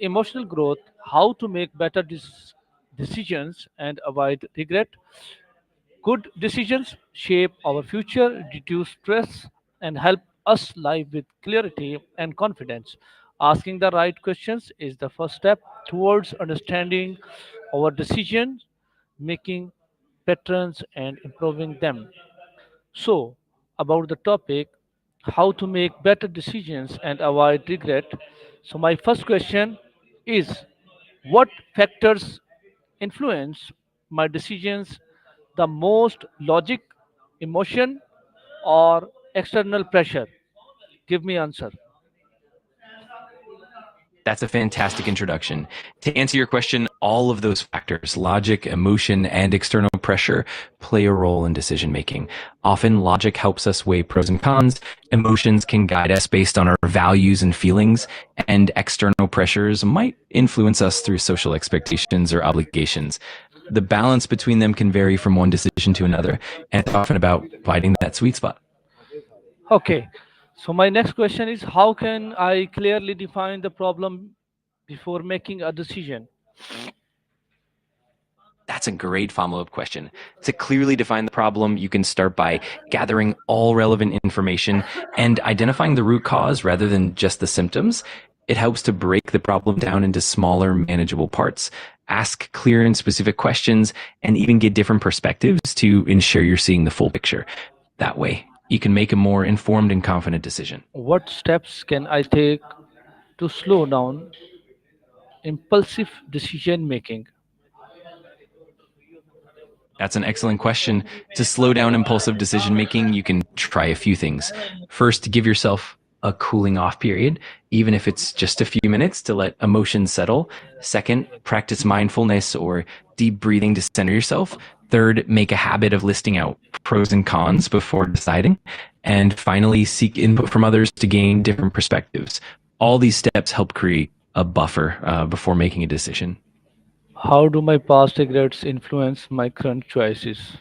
emotional growth, how to make better decisions and avoid regret. Good decisions shape our future, reduce stress, and help us live with clarity and confidence. Asking the right questions is the first step towards understanding our decision making patterns and improving them. So, about the topic, how to make better decisions and avoid regret. So, my first question is, what factors influence my decisions the most? Logic, emotion, or external pressure? Give me answer. That's a fantastic introduction. To answer your question, all of those factors, logic, emotion, and external pressure, play a role in decision making. Often, logic helps us weigh pros and cons. Emotions can guide us based on our values and feelings, and external pressures might influence us through social expectations or obligations. The balance between them can vary from one decision to another, and it's often about finding that sweet spot. Okay, so my next question is, how can I clearly define the problem before making a decision? That's a great follow up question. To clearly define the problem, you can start by gathering all relevant information and identifying the root cause rather than just the symptoms. It helps to break the problem down into smaller, manageable parts. Ask clear and specific questions and even get different perspectives to ensure you're seeing the full picture. That way, you can make a more informed and confident decision. What steps can I take to slow down impulsive decision making? That's an excellent question. To slow down impulsive decision making, you can try a few things. First, give yourself a cooling off period, even if it's just a few minutes to let emotions settle. Second, practice mindfulness or deep breathing to center yourself. Third, make a habit of listing out pros and cons before deciding. And finally, seek input from others to gain different perspectives. All these steps help create a buffer before making a decision. How do my past regrets influence my current choices?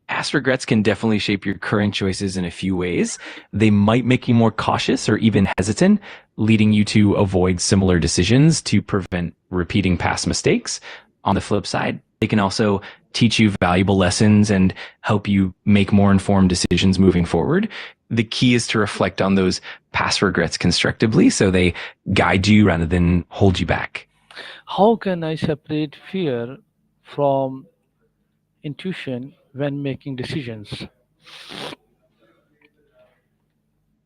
Past regrets can definitely shape your current choices in a few ways. They might make you more cautious or even hesitant, leading you to avoid similar decisions to prevent repeating past mistakes. On the flip side, they can also teach you valuable lessons and help you make more informed decisions moving forward. The key is to reflect on those past regrets constructively so they guide you rather than hold you back. How can I separate fear from intuition when making decisions?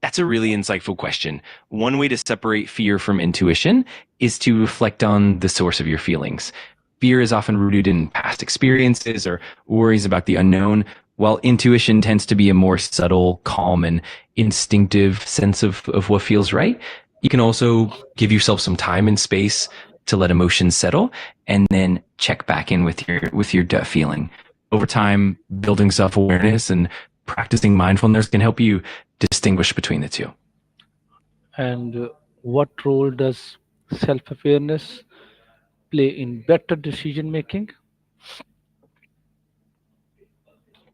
That's a really insightful question. One way to separate fear from intuition is to reflect on the source of your feelings. Fear is often rooted in past experiences or worries about the unknown, while intuition tends to be a more subtle, calm, and instinctive sense of what feels right. You can also give yourself some time and space to let emotions settle and then check back in with your gut feeling. Over time, building self-awareness and practicing mindfulness can help you distinguish between the two. And what role does self awareness play in better decision making?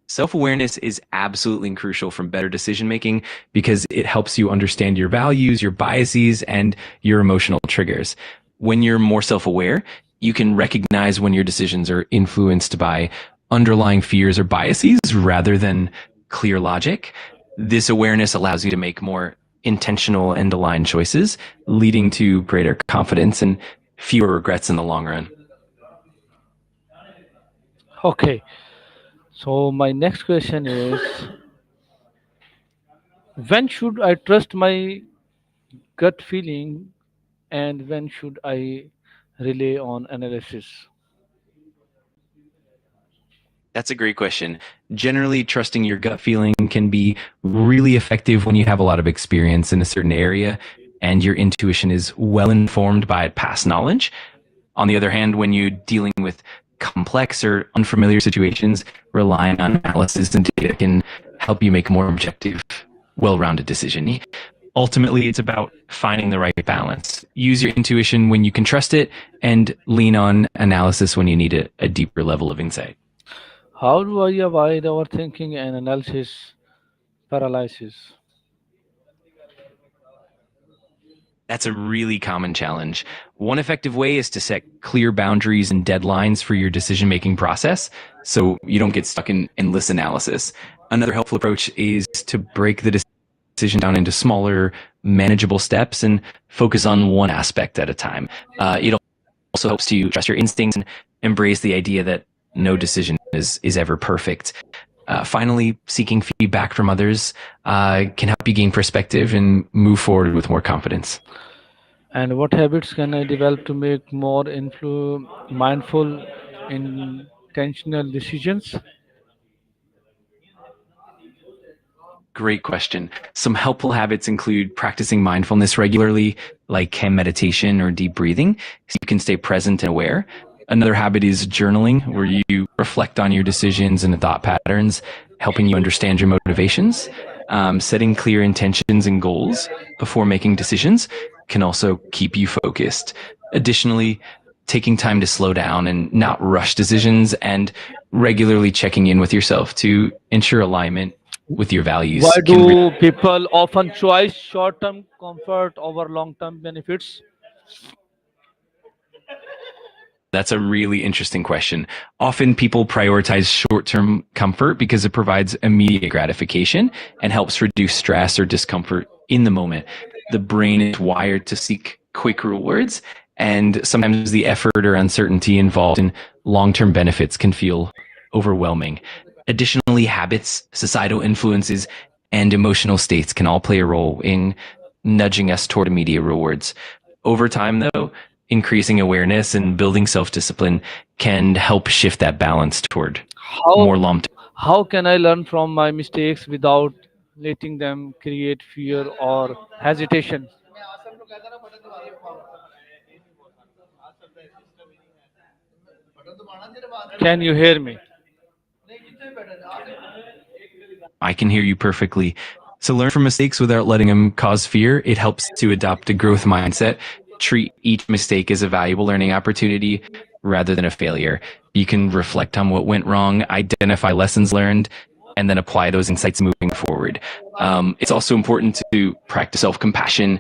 Self-awareness is absolutely crucial for better decision making because it helps you understand your values, your biases, and your emotional triggers. When you're more self-aware, you can recognize when your decisions are influenced by underlying fears or biases rather than clear logic. This awareness allows you to make more intentional and aligned choices, leading to greater confidence and fewer regrets in the long run. Okay, so my next question is, when should I trust my gut feeling and when should I rely on analysis? That's a great question. Generally, trusting your gut feeling can be really effective when you have a lot of experience in a certain area and your intuition is well informed by past knowledge. On the other hand, when you're dealing with complex or unfamiliar situations, relying on analysis and data can help you make a more objective, well rounded decision. Ultimately, it's about finding the right balance. Use your intuition when you can trust it and lean on analysis when you need a deeper level of insight. How do I avoid overthinking and analysis paralysis? That's a really common challenge. One effective way is to set clear boundaries and deadlines for your decision making process so you don't get stuck in endless analysis. Another helpful approach is to break the decision down into smaller, manageable steps and focus on one aspect at a time. It also helps to trust your instincts and embrace the idea that no decision is ever perfect. Finally, seeking feedback from others can help you gain perspective and move forward with more confidence. And what habits can I develop to make more mindful, intentional decisions? Great question. Some helpful habits include practicing mindfulness regularly, like meditation or deep breathing, so you can stay present and aware. Another habit is journaling, where you reflect on your decisions and thought patterns, helping you understand your motivations. Setting clear intentions and goals before making decisions can also keep you focused. Additionally, taking time to slow down and not rush decisions and regularly checking in with yourself to ensure alignment with your Why values can do people often choose short term comfort over long term benefits? That's a really interesting question. Often people prioritize short term comfort because it provides immediate gratification and helps reduce stress or discomfort in the moment. The brain is wired to seek quick rewards, and sometimes the effort or uncertainty involved in long term benefits can feel overwhelming. Additionally, habits, societal influences, and emotional states can all play a role in nudging us toward immediate rewards. Over time, though, increasing awareness and building self-discipline can help shift that balance toward more How long. how can I learn from my mistakes without letting them create fear or hesitation? Can you hear me? I can hear you perfectly. To learn from mistakes without letting them cause fear, it helps to adopt a growth mindset. Treat each mistake as a valuable learning opportunity rather than a failure. You can reflect on what went wrong, identify lessons learned, and then apply those insights moving forward. It's also important to practice self compassion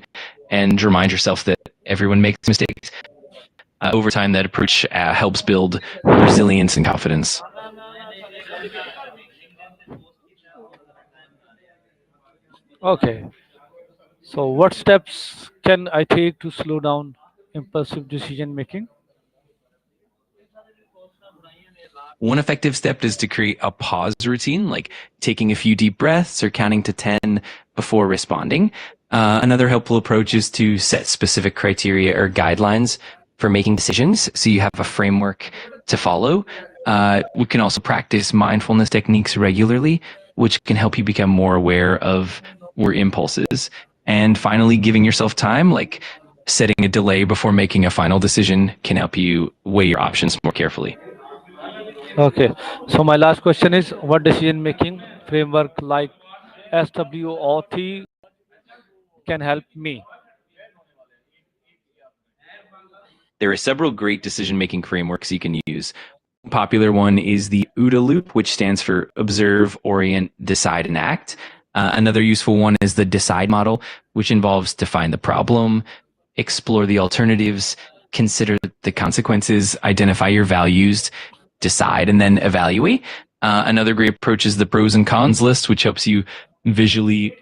and remind yourself that everyone makes mistakes. Over time, that approach helps build resilience and confidence. Okay. So, what steps can I take to slow down impulsive decision making? One effective step is to create a pause routine, like taking a few deep breaths or counting to 10 before responding. Another helpful approach is to set specific criteria or guidelines for making decisions so you have a framework to follow. We can also practice mindfulness techniques regularly, which can help you become more aware of your impulses. And finally, giving yourself time, like setting a delay before making a final decision, can help you weigh your options more carefully. Okay. So, my last question is what decision making framework like SWOT can help me? There are several great decision-making frameworks you can use. One popular one is the OODA loop, which stands for observe, orient, decide, and act. Another useful one is the decide model, which involves define the problem, explore the alternatives, consider the consequences, identify your values, decide, and then evaluate. Another great approach is the pros and cons list, which helps you visually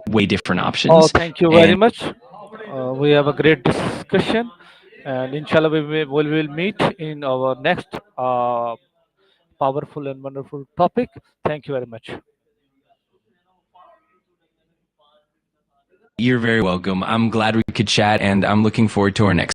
weigh different Oh, options. thank you very And much. We have a great discussion, and inshallah, we will meet in our next powerful and wonderful topic. Thank you very much. you're very welcome. I'm glad we could chat, and I'm looking forward to our next